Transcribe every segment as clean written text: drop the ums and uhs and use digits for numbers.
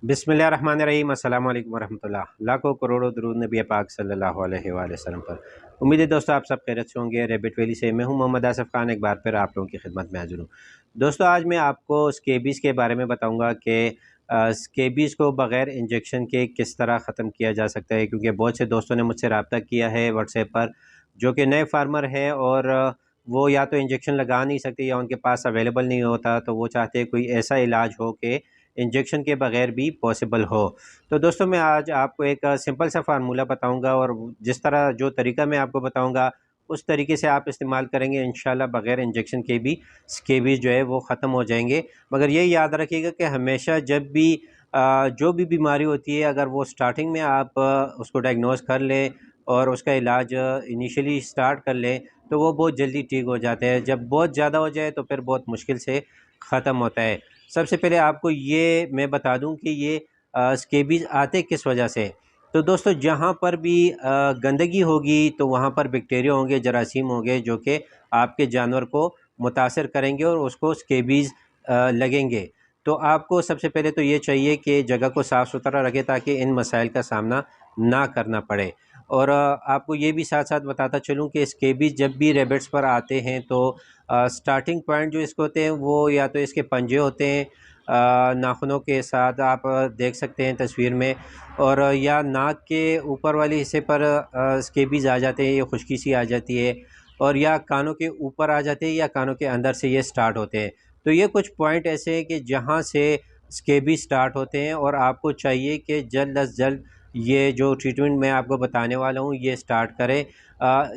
बिस्मिल्लाहिर्रहमानिर्रहीम। अस्सलाम वालेकुम वरहमतुल्लाह। लाखों करोड़ों दरूद नबी पाक सल्लल्लाहु अलैहि वसल्लम पर। उम्मीद है दोस्तों आप सब खैरियत से होंगे। रैबिट वैली से मैं हूं मोहम्मद आसिफ खान, एक बार फिर आप लोगों की खिदमत में हाजिर हूं। दोस्तों आज मैं आपको स्केबीज़ के बारे में बताऊंगा कि स्केबीज़ को बग़ैर इंजेक्शन के किस तरह ख़त्म किया जा सकता है, क्योंकि बहुत से दोस्तों ने मुझसे रब्ता किया है व्हाट्सएप पर जो कि नए फार्मर हैं और वो या तो इंजेक्शन लगा नहीं सकते या उनके पास अवेलेबल नहीं होता, तो वो चाहते हैं कोई ऐसा इलाज हो कि इंजेक्शन के बगैर भी पॉसिबल हो। तो दोस्तों मैं आज आपको एक सिंपल सा फार्मूला बताऊंगा और जिस तरह जो तरीका मैं आपको बताऊंगा उस तरीके से आप इस्तेमाल करेंगे इंशाल्लाह बगैर इंजेक्शन के भी स्केबीज़ जो है वो ख़त्म हो जाएंगे। मगर ये याद रखिएगा कि हमेशा जब भी जो भी बीमारी होती है, अगर वो स्टार्टिंग में आप उसको डायग्नोज कर लें और उसका इलाज इनिशियली स्टार्ट कर लें तो वो बहुत जल्दी ठीक हो जाते हैं। जब बहुत ज़्यादा हो जाए तो फिर बहुत मुश्किल से ख़त्म होता है। सबसे पहले आपको ये मैं बता दूं कि ये स्केबीज़ आते किस वजह से। तो दोस्तों जहाँ पर भी गंदगी होगी तो वहाँ पर बैक्टीरिया होंगे, जरासीम होंगे जो कि आपके जानवर को मुतासर करेंगे और उसको स्केबीज़ लगेंगे। तो आपको सबसे पहले तो ये चाहिए कि जगह को साफ़ सुथरा रखें ताकि इन मसाइल का सामना ना करना पड़े। और आपको ये भी साथ साथ बताता चलूँ कि स्केबीज़ जब भी रेबिट्स पर आते हैं तो स्टार्टिंग पॉइंट जो इसके होते हैं वो या तो इसके पंजे होते हैं नाखूनों के साथ, आप देख सकते हैं तस्वीर में, और या नाक के ऊपर वाले हिस्से पर स्केबीज़ आ जाते हैं, ये खुश्की सी आ जाती है, और या कानों के ऊपर आ जाते हैं या कानों के अंदर से ये स्टार्ट होते हैं। तो ये कुछ पॉइंट ऐसे हैं कि जहाँ से स्केबीज़ स्टार्ट होते हैं और आपको चाहिए कि जल्द अज जल्द ये जो ट्रीटमेंट मैं आपको बताने वाला हूँ ये स्टार्ट करें।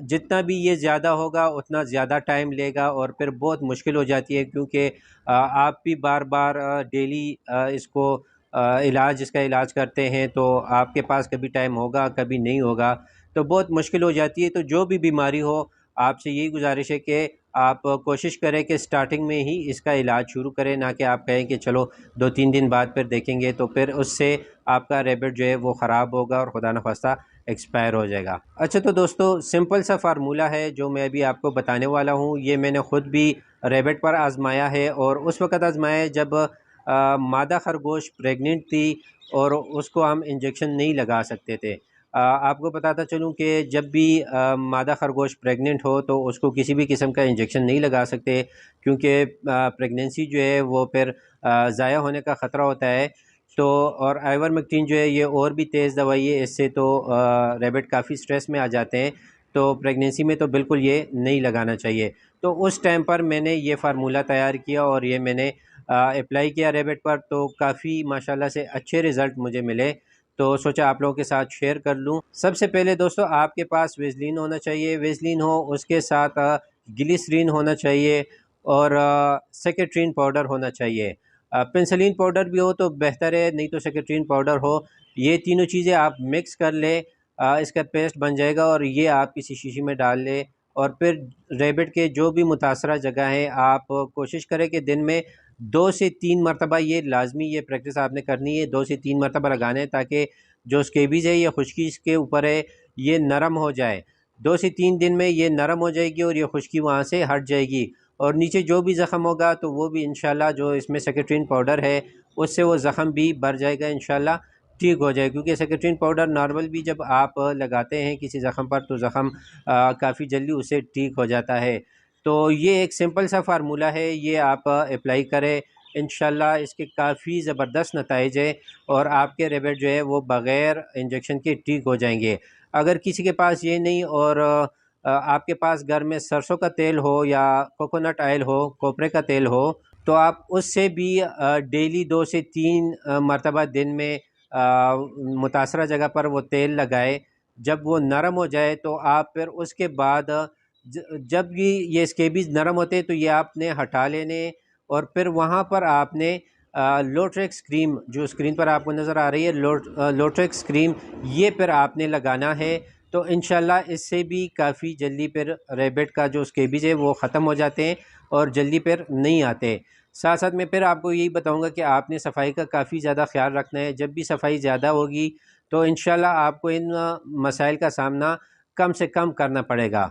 जितना भी ये ज़्यादा होगा उतना ज़्यादा टाइम लेगा और फिर बहुत मुश्किल हो जाती है, क्योंकि आप भी बार बार डेली इसका इलाज करते हैं तो आपके पास कभी टाइम होगा कभी नहीं होगा, तो बहुत मुश्किल हो जाती है। तो जो भी बीमारी हो आपसे यही गुजारिश है कि आप कोशिश करें कि स्टार्टिंग में ही इसका इलाज शुरू करें, ना कि आप कहें कि चलो 2-3 दिन बाद फिर देखेंगे, तो फिर उससे आपका रैबिट जो है वो ख़राब होगा और खुदा न खास्ता एक्सपायर हो जाएगा। अच्छा तो दोस्तों सिंपल सा फार्मूला है जो मैं अभी आपको बताने वाला हूँ, ये मैंने ख़ुद भी रैबिट पर आजमाया है और उस वक़्त आजमाया है जब मादा खरगोश प्रेग्नेंट थी और उसको हम इंजेक्शन नहीं लगा सकते थे। आपको बताता चलूँ कि जब भी मादा खरगोश प्रेग्नेंट हो तो उसको किसी भी किस्म का इंजेक्शन नहीं लगा सकते, क्योंकि प्रेगनेंसी जो है वो फिर ज़ाया होने का ख़तरा होता है। तो और आइवरमेक्टिन जो है ये और भी तेज़ दवाई है, इससे तो रैबिट काफ़ी स्ट्रेस में आ जाते हैं, तो प्रेगनेंसी में तो बिल्कुल ये नहीं लगाना चाहिए। तो उस टाइम पर मैंने ये फार्मूला तैयार किया और ये मैंने अप्लाई किया रैबिट पर, तो काफ़ी माशाल्लाह से अच्छे रिज़ल्ट मुझे मिले, तो सोचा आप लोगों के साथ शेयर कर लूँ। सबसे पहले दोस्तों आपके पास वेज़लिन होना चाहिए, वेज़लिन हो उसके साथ ग्लिसरीन होना चाहिए और सेकेट्रिन पाउडर होना चाहिए। पेंसिलिन पाउडर भी हो तो बेहतर है, नहीं तो सेकेट्रिन पाउडर हो। ये तीनों चीज़ें आप मिक्स कर लें, इसका पेस्ट बन जाएगा और ये आप किसी शीशी में डाल लें। और फिर रैबिट के जो भी मुतासरा जगह है आप कोशिश करें कि दिन में 2 से 3 मरतबा, ये लाजमी ये प्रैक्टिस आपने करनी है, 2 से 3 मरतबा लगाने हैं ताकि जो स्केबीज़ है या खुश्की इसके ऊपर है ये नरम हो जाए। 2 से 3 दिन में ये नरम हो जाएगी और ये खुश्की वहाँ से हट जाएगी, और नीचे जो भी ज़ख़म होगा तो वो भी इंशाल्लाह जो इसमें सेकेट्रिन पाउडर है उससे वो ज़ख़म भी भर जाएगा, इंशाल्लाह ठीक हो जाए। क्योंकि सेकेट्रिन पाउडर नॉर्मल भी जब आप लगाते हैं किसी ज़ख़म पर तो ज़ख़म काफ़ी जल्दी उससे ठीक हो जाता है। तो ये एक सिंपल सा फार्मूला है, ये आप अप्लाई करें, इंशाल्लाह इसके काफ़ी ज़बरदस्त नताइज है और आपके रैबिट जो है वो बग़ैर इंजेक्शन के ठीक हो जाएंगे। अगर किसी के पास ये नहीं और आपके पास घर में सरसों का तेल हो या कोकोनट ऑयल हो, कोपरे का तेल हो, तो आप उससे भी डेली 2 से 3 मरतबा दिन में मुतासरा जगह पर वो तेल लगाए। जब वो नरम हो जाए तो आप फिर उसके बाद जब भी ये स्केबीज़ नरम होते हैं तो ये आपने हटा लेने, और फिर वहाँ पर आपने लोट्रेक्स क्रीम जो स्क्रीन पर आपको नज़र आ रही है, लोट्रेक्स क्रीम, ये फिर आपने लगाना है। तो इंशाल्लाह इससे भी काफ़ी जल्दी फिर रैबिट का जो स्केबीज़ है वो ख़त्म हो जाते हैं और जल्दी फिर नहीं आते। साथ साथ मैं फिर आपको यही बताऊंगा कि आपने सफाई का काफ़ी ज़्यादा ख्याल रखना है। जब भी सफाई ज़्यादा होगी तो इंशाल्लाह आपको इन मसाइल का सामना कम से कम करना पड़ेगा।